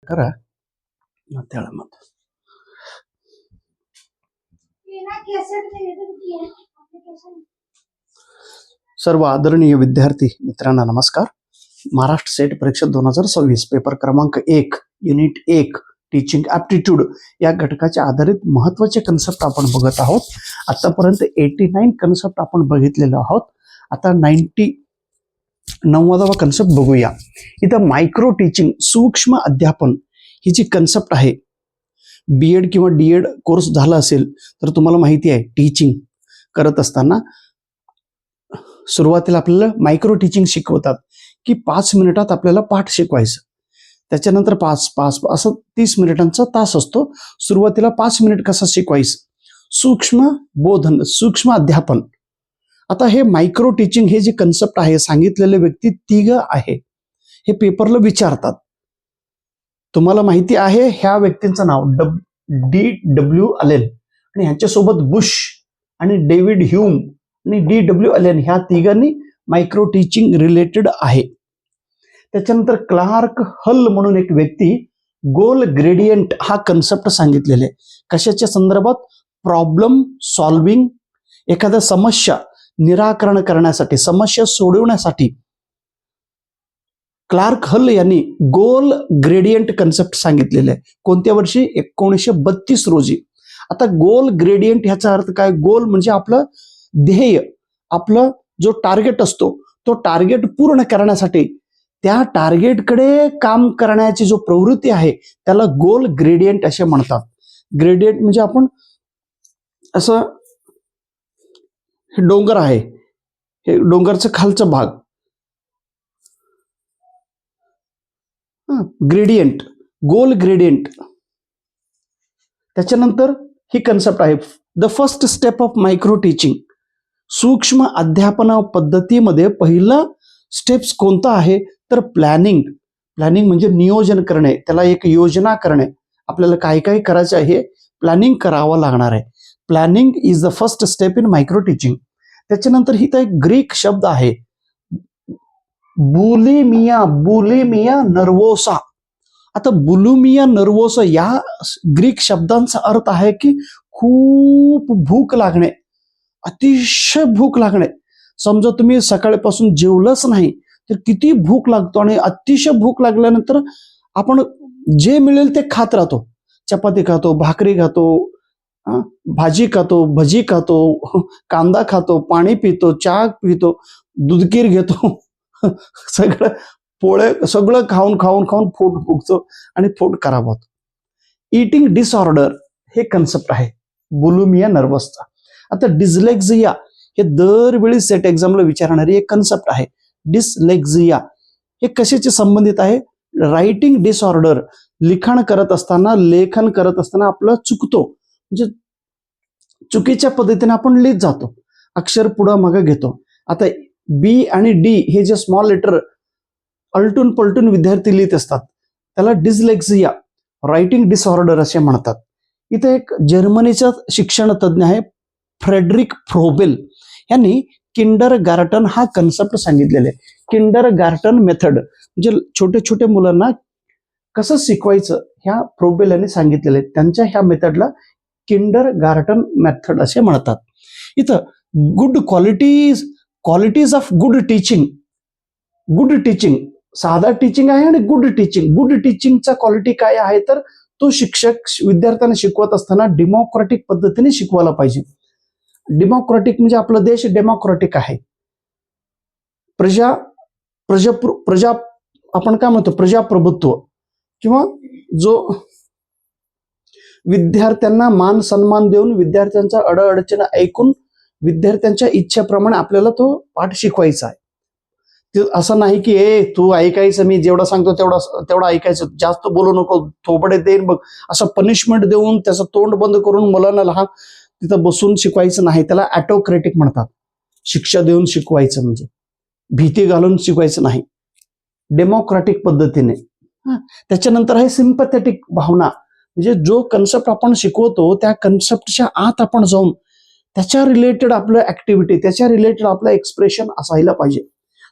करा त्याला मत सर्व आदरणीय विद्यार्थी मित्रांना नमस्कार. महाराष्ट्र सेट परीक्षा 2026 पेपर क्रमांक 1 युनिट 1 टीचिंग ॲप्टिट्यूड या घटकाच्या आधारित महत्त्वाचे कन्सेप्ट आपण बघत आहोत. आतापर्यंत 89 कन्सेप्ट आपण बघितलेले आहोत. आता 99वा कन्सेप्ट बघूया. इथं मायक्रो टीचिंग सूक्ष्म अध्यापन ही जी कन्सेप्ट आहे, बीएड किंवा डीएड कोर्स झाला असेल तर तुम्हाला माहिती आहे टीचिंग करत असताना सुरुवातीला आपल्याला मायक्रो टीचिंग शिकवतात की 5 मिनिटात आपल्याला पाठ शिकवायचं. त्याच्यानंतर 5 असं 30 मिनिटांचा तास असतो. सुरुवातीला 5 मिनिट कसं शिकवायचं, सूक्ष्म बोधन, सूक्ष्म अध्यापन. आता हे मायक्रो टीचिंग हे जे कन्सेप्ट आहे, सांगितलेले व्यक्ती 3 आहे. हे पेपरला विचारतात. तुम्हाला माहिती आहे ह्या व्यक्तींचं नाव D.W. अलेन आणि ह्यांच्यासोबत बुश आणि डेव्हिड ह्यूम आणि D.W. अलेन ह्या 3 मायक्रो टीचिंग रिलेटेड आहे. त्याच्यानंतर क्लार्क हल म्हणून एक व्यक्ती गोल ग्रेडियंट हा कन्सेप्ट सांगितलेले. कशाच्या संदर्भात? प्रॉब्लेम सॉल्विंग, एखाद्या समस्या निराकरण करण्यासाठी, समस्या सोडवण्यासाठी क्लार्क हल यांनी गोल ग्रेडियंट कन्सेप्ट सांगितलेले आहे. कोणत्या वर्षी? 1932 रोजी. आता गोल ग्रेडियंट ह्याचा अर्थ काय? गोल म्हणजे आपलं ध्येय, आपलं जो टार्गेट असतो तो टार्गेट पूर्ण करण्यासाठी त्या टार्गेटकडे काम करण्याची जो प्रवृत्ती आहे त्याला गोल ग्रेडियंट असे म्हणतात. ग्रेडियंट म्हणजे आपण असं, हे डोंगर आहे, हे डोंगरचं खालचा भाग, ग्रेडियंट, गोल ग्रेडियंट. त्याच्यानंतर ही कन्सेप्ट आहे the first step of micro teaching. सूक्ष्म अध्यापन पद्धतीमध्ये पहिला स्टेप्स कोणता आहे तर प्लॅनिंग. प्लॅनिंग म्हणजे नियोजन करणे, त्याला एक योजना करणे. आपल्याला काय काय करायचं आहे, प्लॅनिंग करावं लागणार आहे. Planning is the first step in micro teaching. त्याच्यानंतर ही तर एक ग्रीक शब्द आहे बुलिमिया नर्वोसा. आता बुलिमिया नर्वोसा या ग्रीक शब्दांचा अर्थ आहे की खूप भूक लागणे, अतिशय भूक लागणे. समजा तुम्ही सकाळपासून जेवलंच नाही तर किती भूक लागतो, आणि अतिशय भूक लागल्यानंतर आपण जे मिळेल ते खात राहतो. चपाती खातो, भाकरी खातो, भाजी खातो, भजी खातो, कांदा खातो, पाणी पितो, चहा पितो, दूधकीर घेतो, सगळं पोळे सगळं खाऊन खाऊन खाऊन पोट फुगतो आणि पोट खराब होतो. इटिंग डिसऑर्डर हे कन्सेप्ट आहे बुलिमिया नर्वसचा. आता डिस्लेक्झिया हे दरवेळी सेट एक्झामला विचारणारी एक कन्सेप्ट आहे. डिस्लेक्झिया हे कशाचे संबंधित आहे? Writing disorder. लिखाण करत असताना, लेखन करत असताना आपलं चुकतो, म्हणजे चुकीच्या पद्धतीने आपण लिहित जातो, अक्षर पुढं मागे घेतो. आता बी आणि डी हे जे स्मॉल लेटर अलटून पलटून विद्यार्थी लिहित असतात त्याला डिस्लेक्झिया, रायटिंग डिसऑर्डर असे म्हणतात. इथे एक जर्मनीचा शिक्षण तज्ज्ञ आहे फ्रेडरिक फ्रोबेल यांनी किंडर गार्टन हा कन्सेप्ट सांगितलेला आहे. किंडर गार्टन मेथड म्हणजे छोट्या छोट्या मुलांना कसं शिकवायचं ह्या फ्रोबेल यांनी सांगितलेलं आहे. त्यांच्या ह्या मेथडला किंडर गार्टन मेथड असे म्हणतात. इथं good qualities of good teaching. Good teaching साधा टीचिंग आहे आणि गुड टीचिंग. गुड टीचिंगचा क्वालिटी काय आहे तर तो शिक्षक विद्यार्थ्यांना शिकवत असताना डेमोक्रॅटिक पद्धतीने शिकवायला पाहिजे. डेमोक्रॅटिक म्हणजे आपला देश डेमोक्रॅटिक आहे. प्रजा आपण काय म्हणतो, प्रजाप्रभुत्व, किंवा जो विद्यार्थ्यांना मान सन्मान देऊन विद्यार्थ्यांचा अडअडचण ऐकून विद्यार्थ्यांच्या इच्छेप्रमाणे आपल्याला तो पाठ शिकवायचा आहे. ते असं नाही की तू ऐकायचं, मी जेवढा सांगतो तेवढं ऐकायचं, जास्त बोलू नको, थोबडे देईन बघ, असं पनिशमेंट देऊन त्याचं तोंड बंद करून मुलांना लहान तिथं बसून शिकवायचं नाही. त्याला ऑटोक्रेटिक म्हणतात. शिक्षा देऊन शिकवायचं म्हणजे भीती घालून शिकवायचं नाही, डेमोक्रॅटिक पद्धतीने. त्याच्यानंतर आहे सिम्पॅथेटिक भावना, म्हणजे जो कन्सेप्ट आपण शिकवतो त्या कन्सेप्टच्या आत आपण जाऊन त्याच्या रिलेटेड आपलं ऍक्टिव्हिटी, त्याच्या रिलेटेड आपलं एक्सप्रेशन असायला पाहिजे.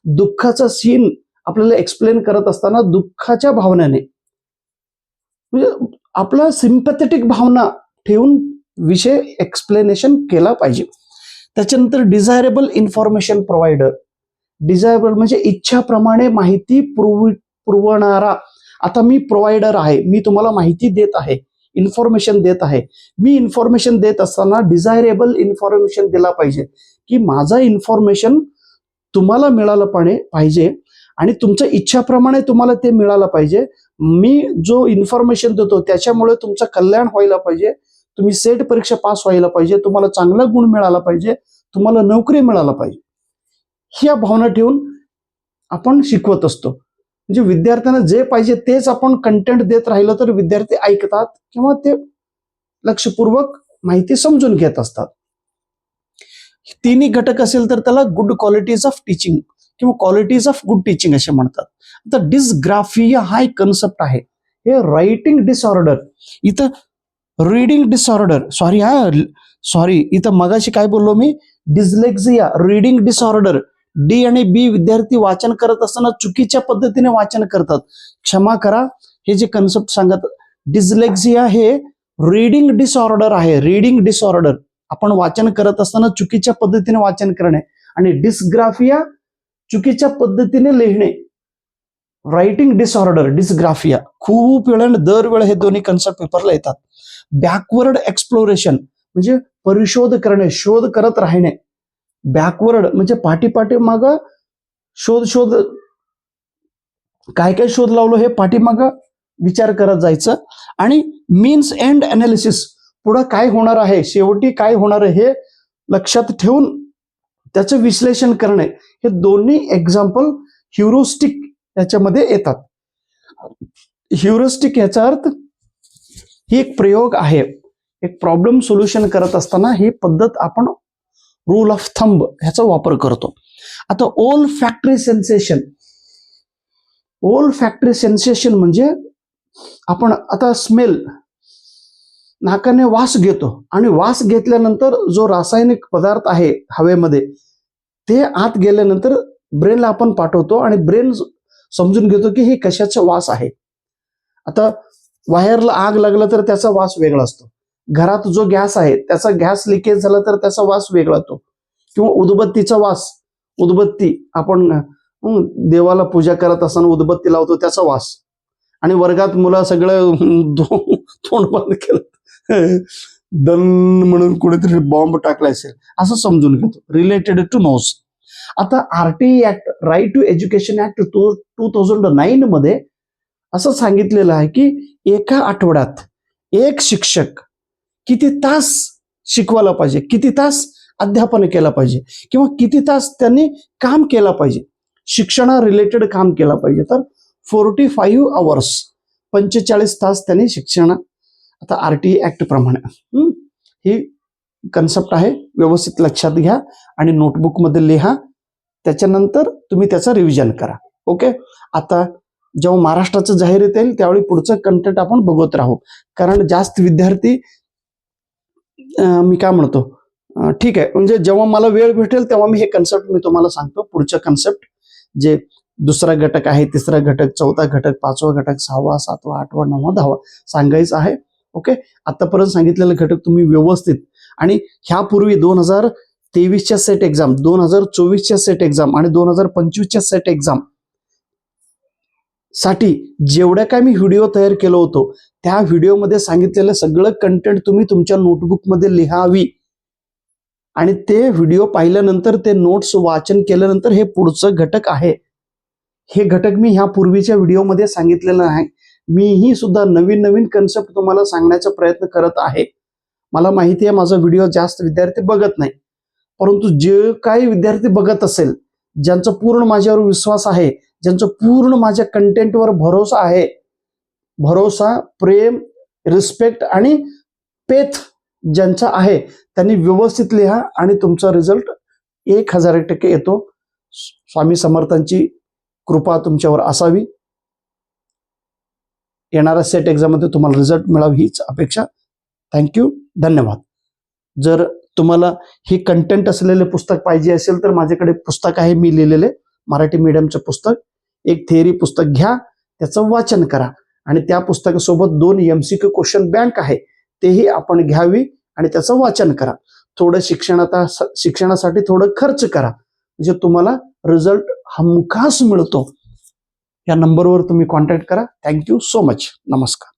दुःखाचा सीन आपल्याला एक्सप्लेन करत असताना दुःखाच्या भावनेने म्हणजे आपला सिम्पॅथेटिक भावना ठेवून विषय एक्सप्लेनेशन केला पाहिजे. त्याच्यानंतर डिझायरेबल इन्फॉर्मेशन प्रोव्हायडर. डिझायरेबल म्हणजे इच्छाप्रमाणे माहिती पुरवणारा. आता मी प्रोव्हायडर आहे, मी तुम्हाला माहिती देत आहे, इन्फॉर्मेशन देत आहे. मी इन्फॉर्मेशन देत असताना डिझायरेबल इन्फॉर्मेशन दिला पाहिजे, की माझा इन्फॉर्मेशन तुम्हाला मिळालं पाहिजे आणि तुमच्या इच्छाप्रमाणे तुम्हाला ते मिळालं पाहिजे. मी जो इन्फॉर्मेशन देतो त्याच्यामुळे तुमचं कल्याण व्हायला पाहिजे, तुम्ही सेट परीक्षा पास व्हायला पाहिजे, तुम्हाला चांगला गुण मिळाला पाहिजे, तुम्हाला नोकरी मिळाला पाहिजे. ह्या भावना ठेवून आपण शिकवत असतो. म्हणजे विद्यार्थ्यांना जे पाहिजे तेच आपण कंटेंट देत राहिलं तर विद्यार्थी ऐकतात किंवा ते लक्षपूर्वक माहिती समजून घेत असतात. तिन्ही घटक असेल तर त्याला गुड क्वालिटीज ऑफ टीचिंग किंवा क्वालिटीज ऑफ गुड टीचिंग असे म्हणतात. आता डिस्ग्राफिया हा एक कन्सेप्ट आहे. हे रायटिंग डिसऑर्डर, इथं रीडिंग डिसऑर्डर, सॉरी इथं मगाशी काय बोललो मी, डिस्लेक्झिया, रीडिंग डिसऑर्डर. डी आणि बी विद्यार्थी वाचन करत असताना चुकीच्या पद्धतीने वाचन करतात. क्षमा करा, हे जे कन्सेप्ट सांगत, डिस्लेक्झिया हे रीडिंग डिसऑर्डर आहे. रीडिंग डिसऑर्डर आपण वाचन करत असताना चुकीच्या पद्धतीने वाचन करणे, आणि डिस्ग्राफिया चुकीच्या पद्धतीने लिहिणे. Writing disorder, dysgraphia. खूप वेळाने दरवेळा हे दोन्ही कन्सेप्ट पेपरला येतात. बॅकवर्ड एक्सप्लोरेशन म्हणजे परिशोध करणे, शोध करत राहणे. बॅकवर्ड म्हणजे पाठीमाग शोध काय काय शोध लावलो हे पाठीमाग विचार करत जायचं. आणि मीन्स एंड अनालिसिस, पुढं काय होणार आहे, शेवटी काय होणार आहे हे लक्षात ठेवून त्याचं विश्लेषण करणे. हे दोन्ही एक्झाम्पल ह्युरिस्टिक याच्यामध्ये येतात. ह्युरिस्टिक याचा अर्थ ही एक प्रयोग आहे. एक प्रॉब्लेम सोल्युशन करत असताना ही पद्धत आपण रूल ऑफ थंब ह्याचा वापर करतो. आता ओल फॅक्टरी सेन्सेशन. ओल फॅक्टरी सेन्सेशन म्हणजे आपण आता स्मेल, नाकाने वास घेतो आणि वास घेतल्यानंतर जो रासायनिक पदार्थ आहे हवेमध्ये ते आत गेल्यानंतर ब्रेनला आपण पाठवतो आणि ब्रेन समजून घेतो की हे कशाचा वास आहे. आता वायरला आग लागला तर त्याचा वास वेगळा असतो. घरात जो गॅस आहे त्याचा गॅस लिकेज झाला तर त्याचा वास वेगळा होतो. किंवा उदबत्तीचा वास, उदबत्ती आपण देवाला पूजा करत असताना उदबत्ती लावतो त्याचा वास, आणि वर्गात मुलं सगळं तोंड बंद केलं, दन म्हणून कुणीतरी बॉम्ब टाकला असेल असं समजून घेतो. Related to nose. आता RTE act, right to education act 2009 मध्ये असं सांगितलेलं आहे की एका आठवड्यात एक शिक्षक किती तास शिकवायला पाहिजे, किती तास अध्यापन केलं पाहिजे, किंवा किती तास त्यांनी काम केलं पाहिजे, शिक्षणा रिलेटेड काम केलं पाहिजे. तर 45 आवर्स, 45 तास त्यांनी शिक्षण. आता आरटीई ऍक्ट प्रमाणे ही कन्सेप्ट आहे. व्यवस्थित लक्षात घ्या आणि नोटबुक मध्ये लिहा. त्याच्यानंतर तुम्ही त्याचं रिव्हिजन करा. ओके. आता जेव्हा महाराष्ट्राचं जाहीर येईल त्यावेळी पुढचं कंटेंट आपण बघत राहू, कारण जास्त विद्यार्थी मी काय म्हणतो, ठीक आहे, म्हणजे जेव्हा मला वेळ भेटेल तेव्हा मी हे कन्सेप्ट मी तुम्हाला सांगतो. पुढचं कन्सेप्ट जे दुसरा घटक आहे, तिसरा घटक, चौथा घटक, पाचवा घटक, 6वा, 7वा, 8वा, 9वा, 10वा सांगायचं आहे. ओके. आतापर्यंत सांगितलेले घटक तुम्ही व्यवस्थित, आणि ह्यापूर्वी 2023च्या सेट एक्झाम, 2024च्या सेट एक्झाम आणि 2025च्या सेट एक्झाम साठी जेवढ्या काय मी व्हिडिओ तयार केलो होतो त्या व्हिडिओमध्ये सांगितलेलं सगळं कंटेंट तुम्ही तुमच्या नोटबुकमध्ये लिहावी, आणि ते व्हिडिओ पाहिल्यानंतर, ते नोट्स वाचन केल्यानंतर हे पुढचं घटक आहे. हे घटक मी ह्या पूर्वीच्या व्हिडिओमध्ये सांगितलेलं आहे. मीही सुद्धा नवीन नवीन कन्सेप्ट तुम्हाला सांगण्याचा प्रयत्न करत आहे. मला माहिती आहे माझा व्हिडिओ जास्त विद्यार्थी बघत नाही, परंतु जे काही विद्यार्थी बघत असेल, ज्यांचा पूर्ण माझ्यावर विश्वास आहे, ज्यांचं पूर्ण माझ्या कंटेंटवर भरोसा आहे, भरोसा, प्रेम, रिस्पेक्ट आणि पेथ ज्यांचा आहे, त्यांनी व्यवस्थित लिहा आणि तुमचा रिझल्ट 1000% येतो. स्वामी समर्थांची कृपा तुमच्यावर असावी. येणाऱ्या सेट एक्झाम मध्ये तुम्हाला रिझल्ट मिळावी हीच अपेक्षा. थँक्यू, धन्यवाद. जर तुम्हाला हे कंटेंट असलेले पुस्तक पाहिजे असेल तर माझ्याकडे पुस्तक आहे मी लिहिलेले, मराठी मीडियमचं पुस्तक. एक थिअरी पुस्तक घ्या, त्याचं वाचन करा आणि त्या पुस्तकासोबत 2 MCQ क्वेश्चन बँक आहे, तेही आपण घ्यावी आणि त्याचं वाचन करा. थोडं शिक्षणासाठी थोडं खर्च करा, म्हणजे तुम्हाला रिझल्ट हमखास मिळतो. या नंबरवर तुम्ही कॉन्टॅक्ट करा. Thank you so much. नमस्कार.